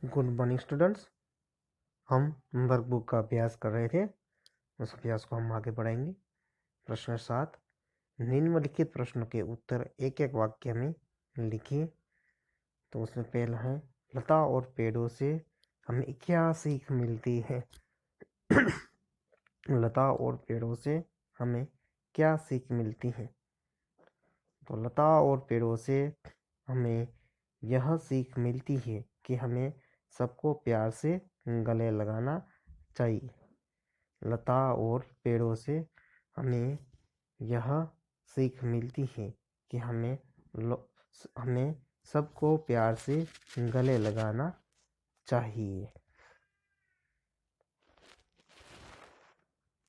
Good morning students. हम workbook का अभ्यास कर रहे थे, उस अभ्यास को हम आगे बढ़ाएंगे। प्रश्न 7, निम्नलिखित प्रश्नों के उत्तर एक एक वाक्य में लिखिए। तो उसमें पहला है, लता और पेड़ों से हमें क्या सीख मिलती है। लता और पेड़ों से हमें क्या सीख मिलती है। तो लता और पेड़ों से हमें यह सीख मिलती है कि हमें सबको प्यार से गले लगाना चाहिए। लता और पेड़ों से हमें यह सीख मिलती है कि हमें सबको प्यार से गले लगाना चाहिए।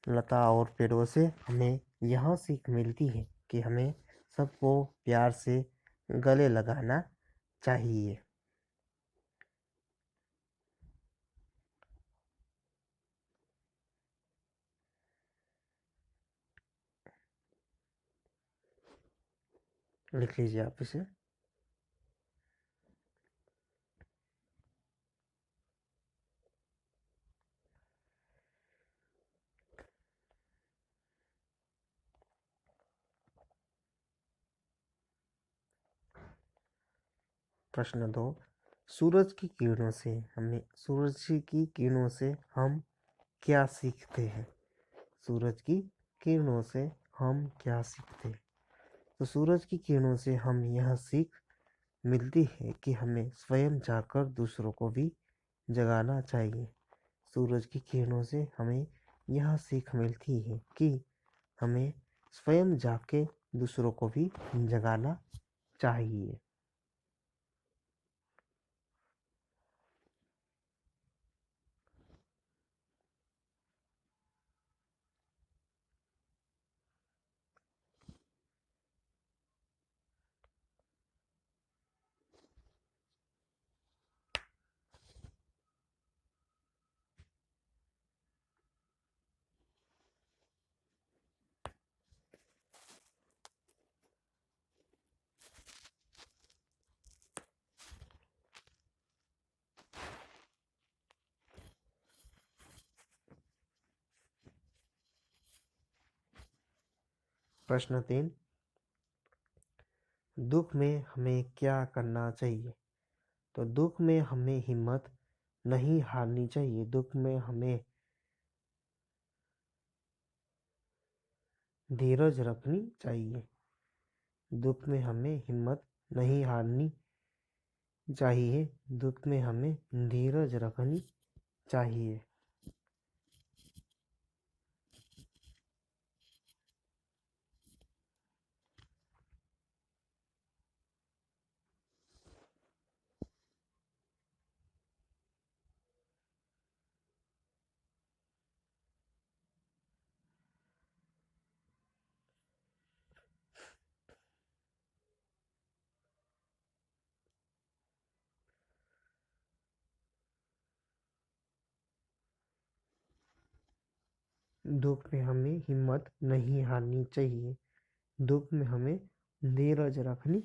लता और पेड़ों से हमें यह सीख मिलती है कि हमें सबको प्यार से गले लगाना चाहिए। लिख लीजिए आप इसे। प्रश्न 2, सूरज की किरणों से हम क्या सीखते हैं। सूरज की किरणों से हम क्या सीखते हैं। तो सूरज की किरणों से हम यह सीख मिलती है कि हमें स्वयं जाकर दूसरों को भी जगाना चाहिए। सूरज की किरणों से हमें यह सीख मिलती है कि हमें स्वयं जाके दूसरों को भी जगाना चाहिए। प्रश्न 3, दुख में हमें क्या करना चाहिए। तो दुख में हमें हिम्मत नहीं हारनी चाहिए। दुख में हमें धीरज रखनी चाहिए। दुख में हमें हिम्मत नहीं हारनी चाहिए। दुख में हमें धीरज रखनी चाहिए। दुख में हमें हिम्मत नहीं हारनी चाहिए। दुख में हमें धीरज रखनी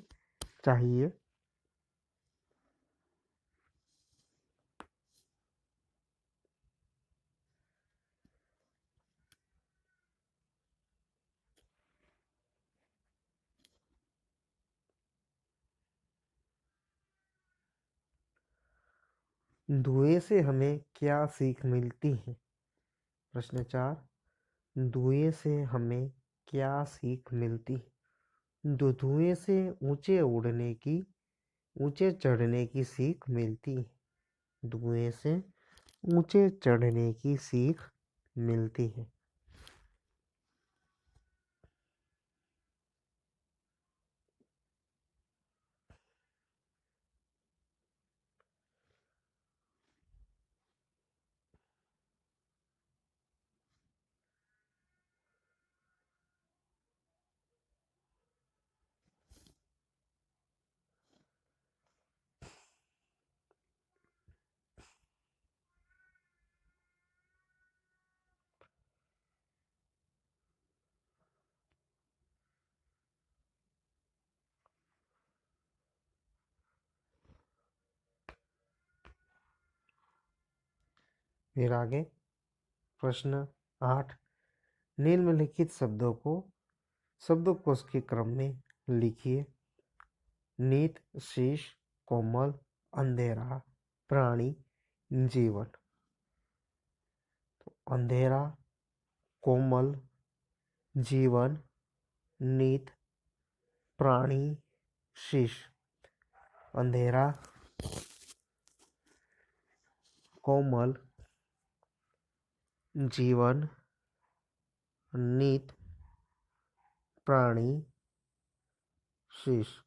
चाहिए। धुएं से हमें क्या सीख मिलती है। प्रश्न 4, धुएं से हमें क्या सीख मिलती है। धुएं से ऊंचे चढ़ने की सीख मिलती है। धुएं से ऊंचे चढ़ने की सीख मिलती है। फिर आगे प्रश्न 8, निम्नलिखित शब्दकोश के क्रम में लिखिए। नीत, शीश, कोमल, अंधेरा, प्राणी, जीवन। तो अंधेरा, कोमल, जीवन, नीत, प्राणी, शीश। अंधेरा, कोमल, जीवन, नीत, प्राणी, शीश।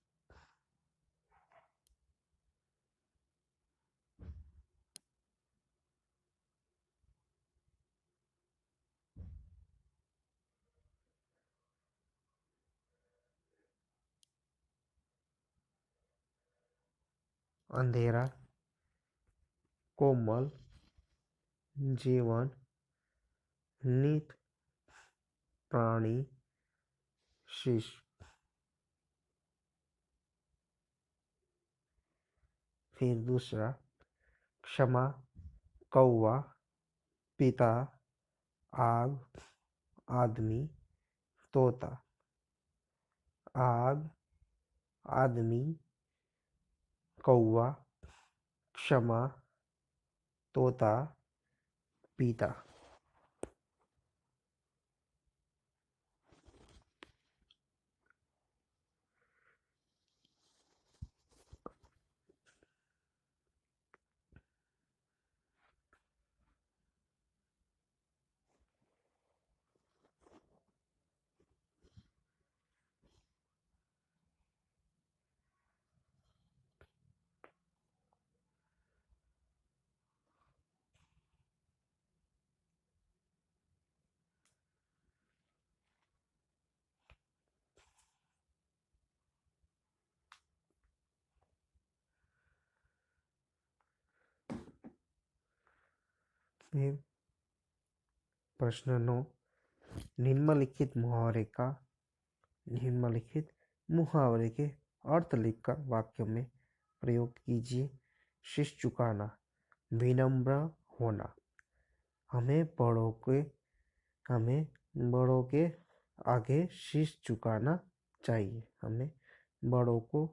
अंधेरा, कोमल, जीवन, नीत, प्राणी, शीश। फिर दूसरा, क्षमा, कौवा, पिता, आग, आदमी, तोता। आग, आदमी, कौवा, क्षमा, तोता, पिता। फिर प्रश्न 9, निम्नलिखित मुहावरे के अर्थ लिखकर वाक्य में प्रयोग कीजिए। शीश झुकाना, विनम्र होना। हमें बड़ों के आगे शीश झुकाना चाहिए। हमें बड़ों को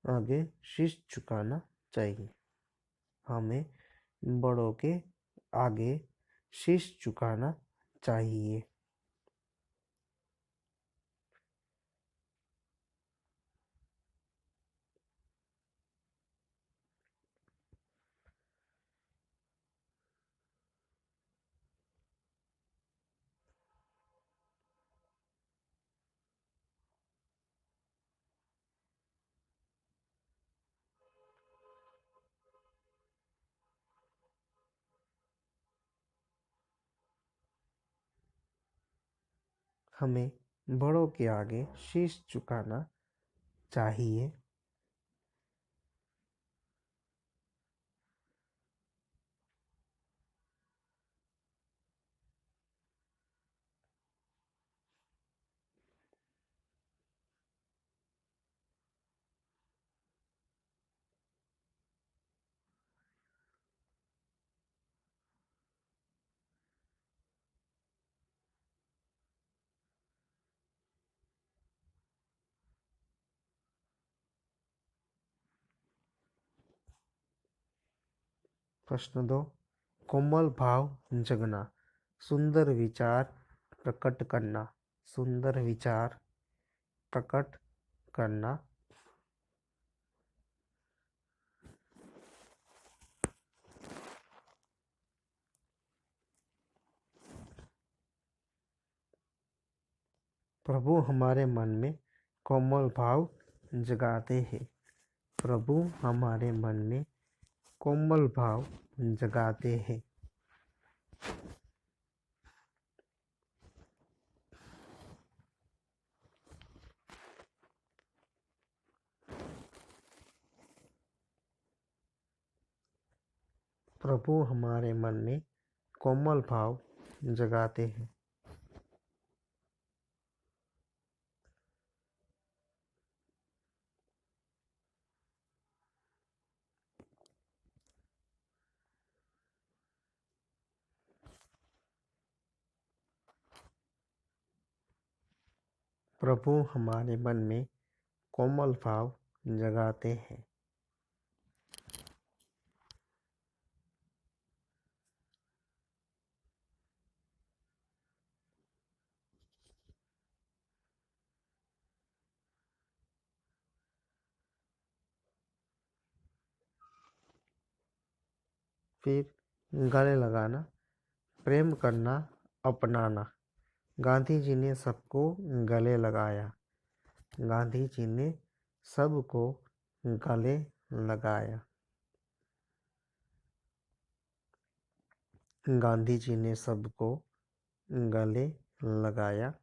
आगे शीश झुकाना चाहिए। हमें बड़ों के आगे शीश झुकाना चाहिए। हमें बड़ों के आगे शीश झुकाना चाहिए। प्रश्न 2, कोमल भाव जगना, सुंदर विचार प्रकट करना। सुंदर विचार प्रकट करना। प्रभु हमारे मन में कोमल भाव जगाते हैं। प्रभु हमारे मन में कोमल भाव जगाते हैं। प्रभु हमारे मन में कोमल भाव जगाते हैं। प्रभु हमारे मन में कोमल भाव जगाते हैं। फिर गले लगाना, प्रेम करना, अपनाना। गांधी जी ने सबको गले लगाया। गांधी जी ने सबको गले लगाया। गांधी जी ने सबको गले लगाया।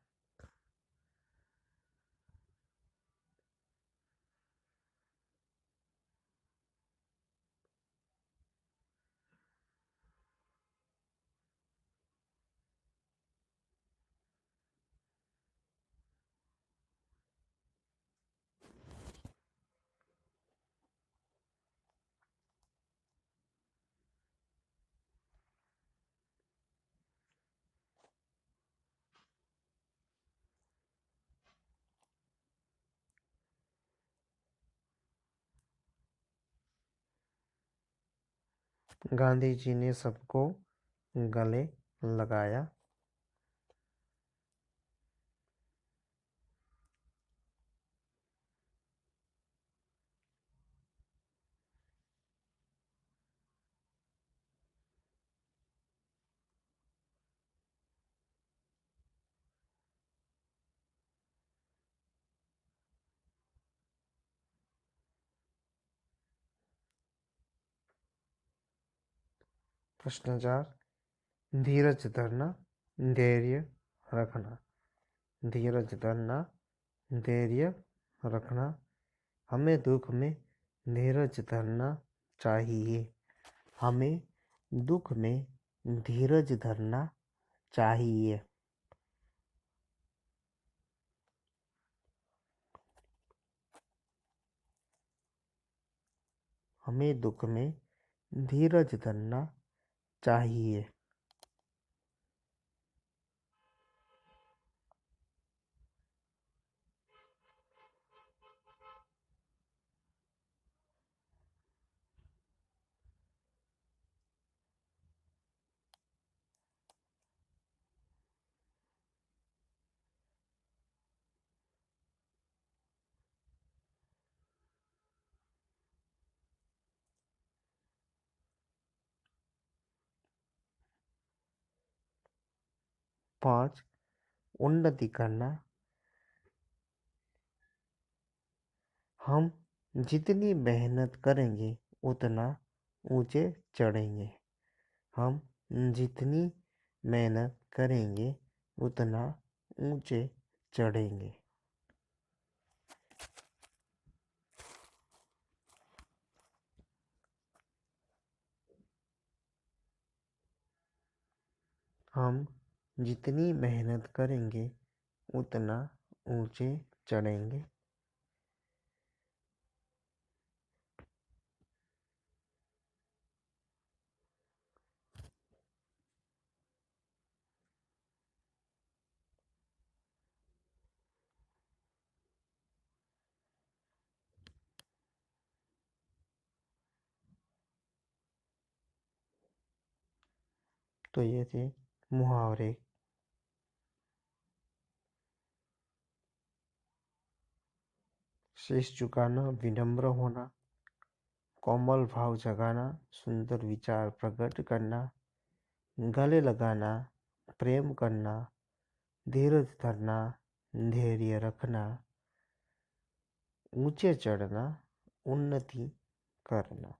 गांधी जी ने सबको गले लगाया। प्रश्न 4, धीरज धरना, धैर्य रखना। धीरज धरना, धैर्य रखना। हमें दुख में धीरज धरना चाहिए। हमें दुख में धीरज धरना चाहिए। हमें दुख में धीरज धरना चाहिए। 5, उन्नति करना। हम जितनी मेहनत करेंगे उतना ऊंचे चढ़ेंगे। हम जितनी मेहनत करेंगे उतना ऊंचे चढ़ेंगे। हम जितनी मेहनत करेंगे उतना ऊंचे चढ़ेंगे। तो ये थे मुहावरे। शीश झुकाना, विनम्र होना, कोमल भाव जगाना, सुंदर विचार प्रकट करना, गले लगाना, प्रेम करना, धीरज धरना, धैर्य रखना, ऊंचे चढ़ना, उन्नति करना।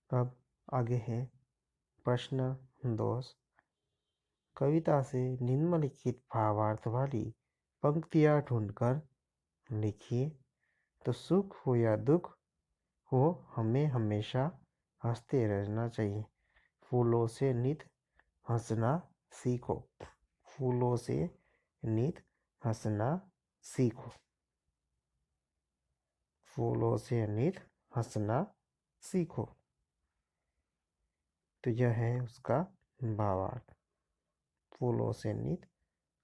अब आगे है प्रश्न 2। कविता से निम्नलिखित भावार्थ वाली पंक्तियां ढूंढकर लिखिए। तो सुख हो या दुख हो, हमें हमेशा हंसते रहना चाहिए। फूलों से नित हंसना सीखो। फूलों से नित हंसना सीखो। फूलों से नित हंसना सीखो। तो यह है उसका भावार्थ। फूलों से नित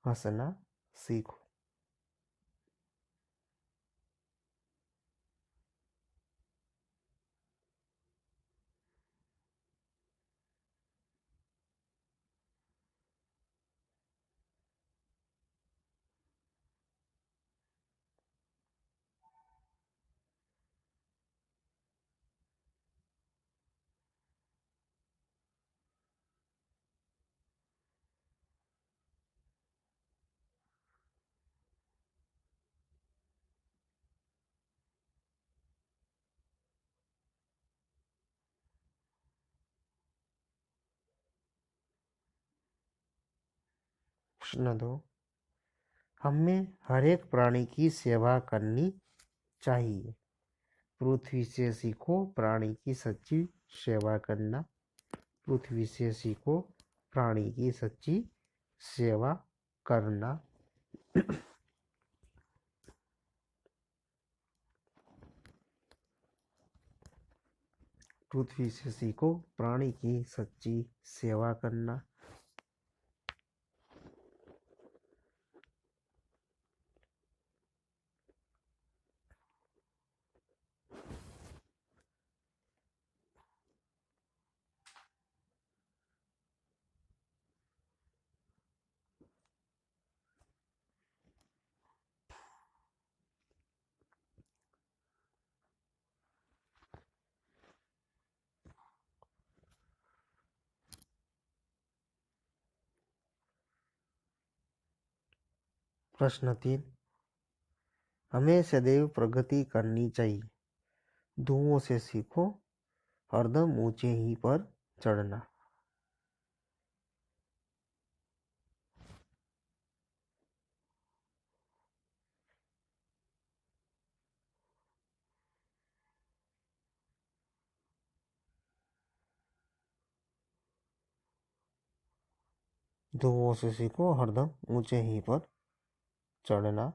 हंसना सीखो। प्रश्न 2, हमें हर एक प्राणी की सेवा करनी चाहिए। पृथ्वी से सीखो प्राणी की सच्ची सेवा करना। पृथ्वी से सीखो प्राणी की सच्ची सेवा करना। पृथ्वी से सीखो प्राणी की सच्ची सेवा करना। प्रश्न 3, हमें सदैव प्रगति करनी चाहिए। धुओं से सीखो हरदम ऊंचे ही पर चढ़ना। धुओं से सीखो हरदम ऊंचे ही पर चढ़ना।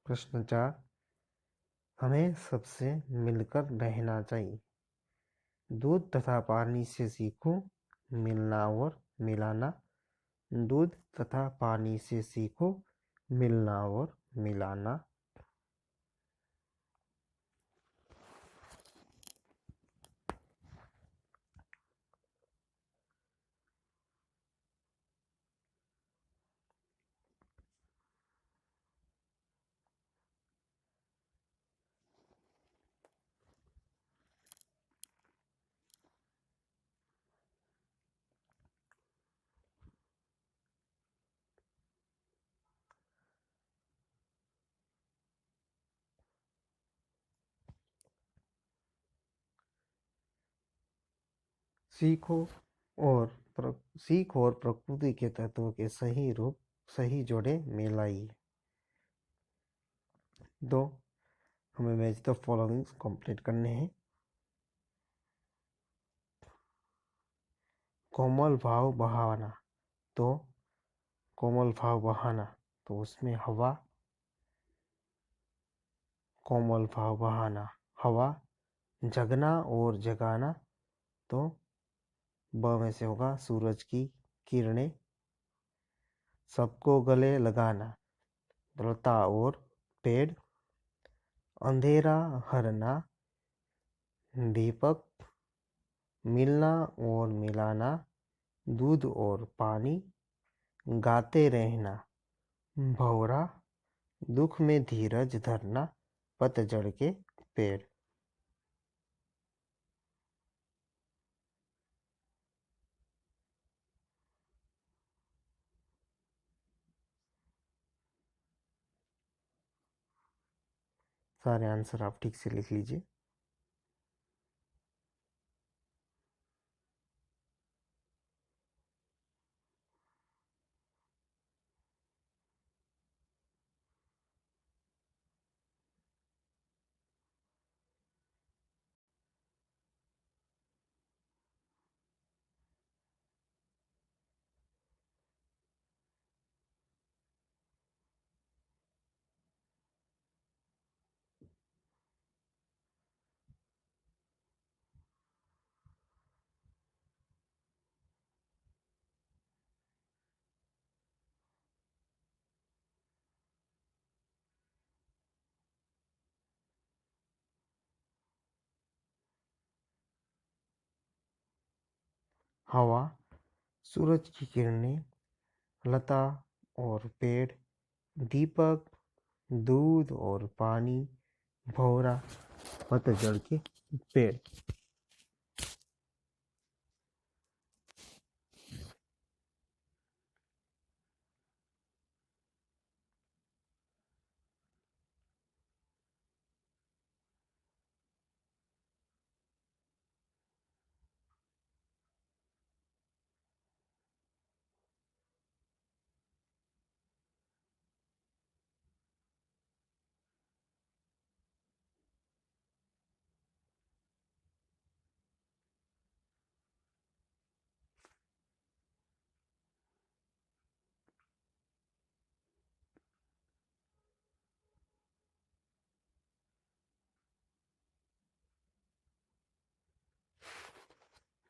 प्रश्न 4, हमें सबसे मिलकर रहना चाहिए। दूध तथा पानी से सीखो मिलना और मिलाना। दूध तथा पानी से सीखो मिलना और मिलाना। सीखो और सीख और प्रकृति के तत्वों के सही रूप सही जोड़े मिलाइए। 2, हमें मैच द फॉलोइंग कंप्लीट करने हैं। कोमल भाव बहाना, तो कोमल भाव बहाना तो उसमें हवा। कोमल भाव बहाना हवा। जगना और जगाना तो ब में से होगा सूरज की किरणें। सबको गले लगाना लता और पेड़। अंधेरा हरना दीपक। मिलना और मिलाना दूध और पानी। गाते रहना भौरा। दुख में धीरज धरना पतझड़ के पेड़। सारे आंसर आप ठीक से लिख लीजिए। हवा, सूरज की किरणें, लता और पेड़, दीपक, दूध और पानी, भौरा, पतझड़ के पेड़।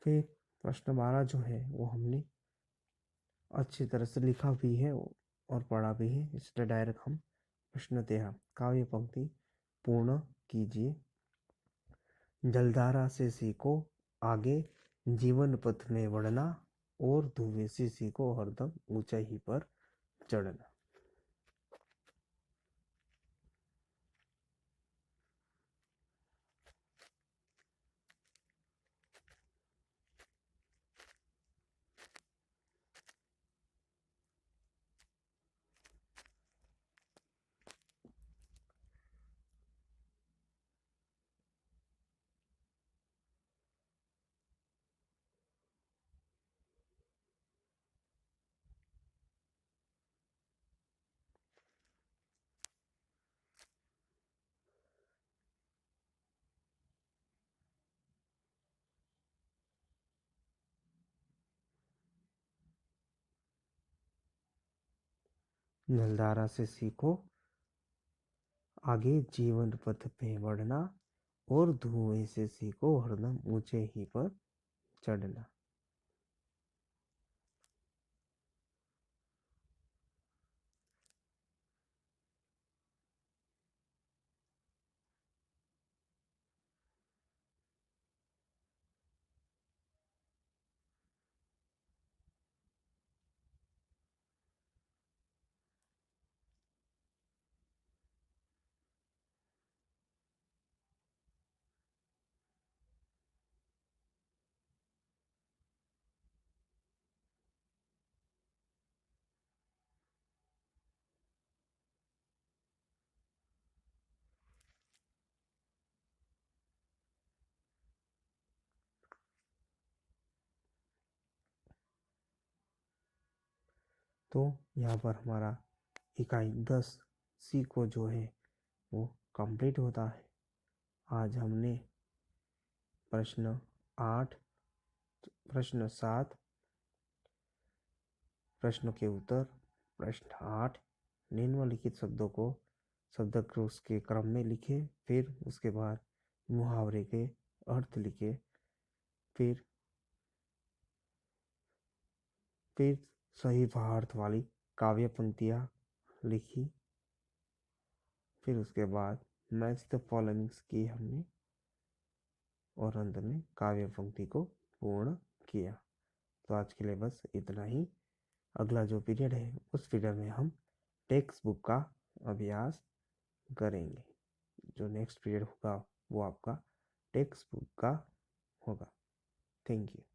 फिर प्रश्न 12 जो है वो हमने अच्छी तरह से लिखा भी है और पढ़ा भी है, इसलिए डायरेक्ट हम प्रश्न 13 काव्य पंक्ति पूर्ण कीजिए। जलधारा से सीखो आगे जीवन पथ में बढ़ना, और धुएं से सीखो हरदम ऊंचाई पर चढ़ना। जलधारा से सीखो आगे जीवन पथ पे बढ़ना, और धुएं से सीखो हरदम ऊंचे ही पर चढ़ना। तो यहाँ पर हमारा इकाई 10 सी को जो है वो कंप्लीट होता है। आज हमने प्रश्न 8, प्रश्न 7, प्रश्नों के उत्तर, प्रश्न 8 निम्नलिखित शब्दों को शब्दकोश के क्रम में लिखे, फिर उसके बाद मुहावरे के अर्थ लिखे, फिर सही भावार्थ वाली काव्य पंक्तियाँ लिखी, फिर उसके बाद मैच द फॉलोइंग्स की हमने, और अंत में काव्य पंक्ति को पूर्ण किया। तो आज के लिए बस इतना ही। अगला जो पीरियड है उस पीरियड में हम टेक्स्ट बुक का अभ्यास करेंगे। जो नेक्स्ट पीरियड होगा वो आपका टेक्स्ट बुक का होगा। Thank you.